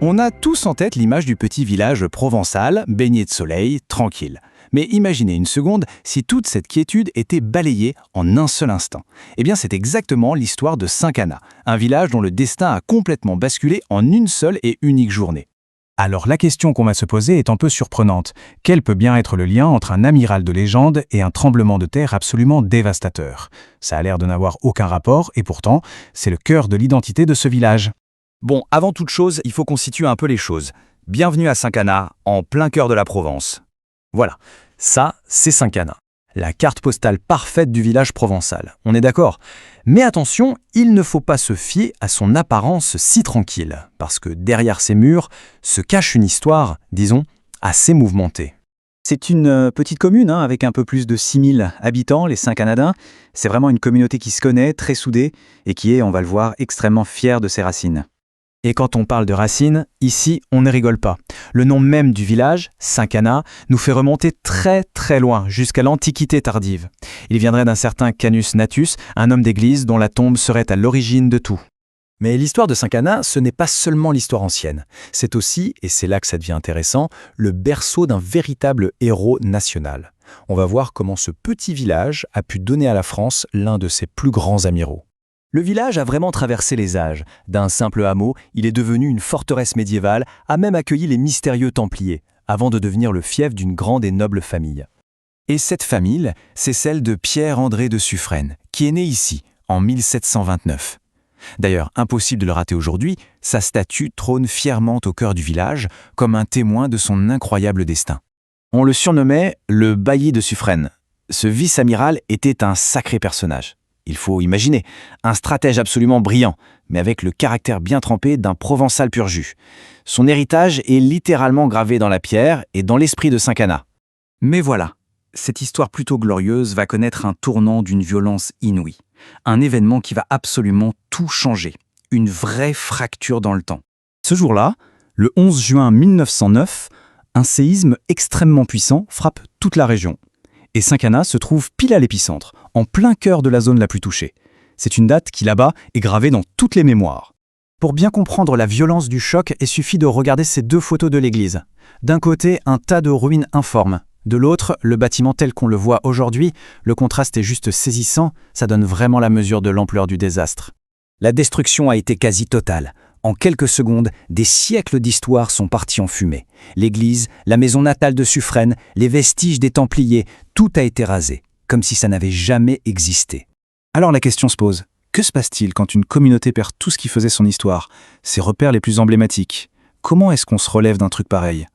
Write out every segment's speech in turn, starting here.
On a tous en tête l'image du petit village provençal, baigné de soleil, tranquille. Mais imaginez une seconde si toute cette quiétude était balayée en un seul instant. Eh bien, c'est exactement l'histoire de Saint-Cana, un village dont le destin a complètement basculé en une seule et unique journée. Alors la question qu'on va se poser est un peu surprenante. Quel peut bien être le lien entre un amiral de légende et un tremblement de terre absolument dévastateur? Ça a l'air de n'avoir aucun rapport et pourtant, c'est le cœur de l'identité de ce village. Bon, avant toute chose, il faut qu'on situe un peu les choses. Bienvenue à Saint-Cana, en plein cœur de la Provence. Voilà, ça, c'est Saint-Cana. La carte postale parfaite du village provençal. On est d'accord? Mais attention, il ne faut pas se fier à son apparence si tranquille, parce que derrière ces murs se cache une histoire, disons, assez mouvementée. C'est une petite commune avec un peu plus de 6000 habitants, les Saint-Canadins. C'est vraiment une communauté qui se connaît, très soudée, et qui est, on va le voir, extrêmement fière de ses racines. Et quand on parle de racines, ici, on ne rigole pas. Le nom même du village, Saint-Cana, nous fait remonter très très loin, jusqu'à l'Antiquité tardive. Il viendrait d'un certain Canus Natus, un homme d'église dont la tombe serait à l'origine de tout. Mais l'histoire de Saint-Cana, ce n'est pas seulement l'histoire ancienne. C'est aussi, et c'est là que ça devient intéressant, le berceau d'un véritable héros national. On va voir comment ce petit village a pu donner à la France l'un de ses plus grands amiraux. Le village a vraiment traversé les âges. D'un simple hameau, il est devenu une forteresse médiévale, a même accueilli les mystérieux Templiers, avant de devenir le fief d'une grande et noble famille. Et cette famille, c'est celle de Pierre-André de Suffren, qui est né ici, en 1729. D'ailleurs, impossible de le rater aujourd'hui, sa statue trône fièrement au cœur du village, comme un témoin de son incroyable destin. On le surnommait le bailli de Suffren. Ce vice-amiral était un sacré personnage. Il faut imaginer, un stratège absolument brillant, mais avec le caractère bien trempé d'un Provençal pur jus. Son héritage est littéralement gravé dans la pierre et dans l'esprit de Saint-Cana. Mais voilà, cette histoire plutôt glorieuse va connaître un tournant d'une violence inouïe. Un événement qui va absolument tout changer. Une vraie fracture dans le temps. Ce jour-là, le 11 juin 1909, un séisme extrêmement puissant frappe toute la région. Et Saint-Cana se trouve pile à l'épicentre, en plein cœur de la zone la plus touchée. C'est une date qui, là-bas, est gravée dans toutes les mémoires. Pour bien comprendre la violence du choc, il suffit de regarder ces deux photos de l'église. D'un côté, un tas de ruines informes. De l'autre, le bâtiment tel qu'on le voit aujourd'hui. Le contraste est juste saisissant, ça donne vraiment la mesure de l'ampleur du désastre. La destruction a été quasi totale. En quelques secondes, des siècles d'histoire sont partis en fumée. L'église, la maison natale de Suffren, les vestiges des Templiers, tout a été rasé, comme si ça n'avait jamais existé. Alors la question se pose, que se passe-t-il quand une communauté perd tout ce qui faisait son histoire, ses repères les plus emblématiques? Comment est-ce qu'on se relève d'un truc pareil?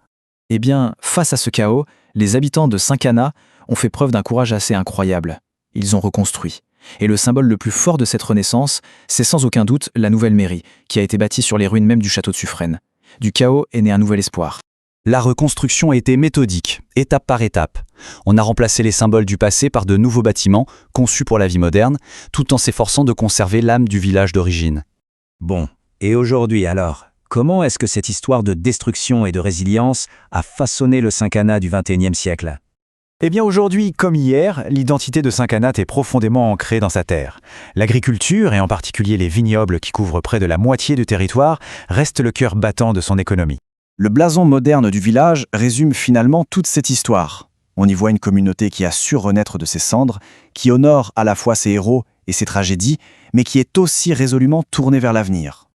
Eh bien, face à ce chaos, les habitants de Saint-Cana ont fait preuve d'un courage assez incroyable. Ils ont reconstruit. Et le symbole le plus fort de cette renaissance, c'est sans aucun doute la nouvelle mairie, qui a été bâtie sur les ruines même du château de Suffren. Du chaos est né un nouvel espoir. La reconstruction a été méthodique, étape par étape. On a remplacé les symboles du passé par de nouveaux bâtiments, conçus pour la vie moderne, tout en s'efforçant de conserver l'âme du village d'origine. Bon, et aujourd'hui alors, comment est-ce que cette histoire de destruction et de résilience a façonné le Saint-Cana du XXIe siècle ? Eh bien aujourd'hui, comme hier, l'identité de Saint-Cana est profondément ancrée dans sa terre. L'agriculture, et en particulier les vignobles qui couvrent près de la moitié du territoire, restent le cœur battant de son économie. Le blason moderne du village résume finalement toute cette histoire. On y voit une communauté qui a su renaître de ses cendres, qui honore à la fois ses héros et ses tragédies, mais qui est aussi résolument tournée vers l'avenir.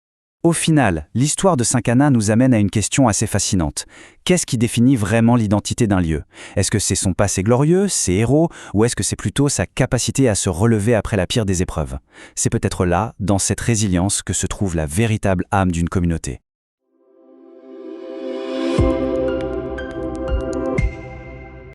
Au final, l'histoire de Saint-Cana nous amène à une question assez fascinante. Qu'est-ce qui définit vraiment l'identité d'un lieu? Est-ce que c'est son passé glorieux, ses héros, ou est-ce que c'est plutôt sa capacité à se relever après la pire des épreuves? C'est peut-être là, dans cette résilience, que se trouve la véritable âme d'une communauté.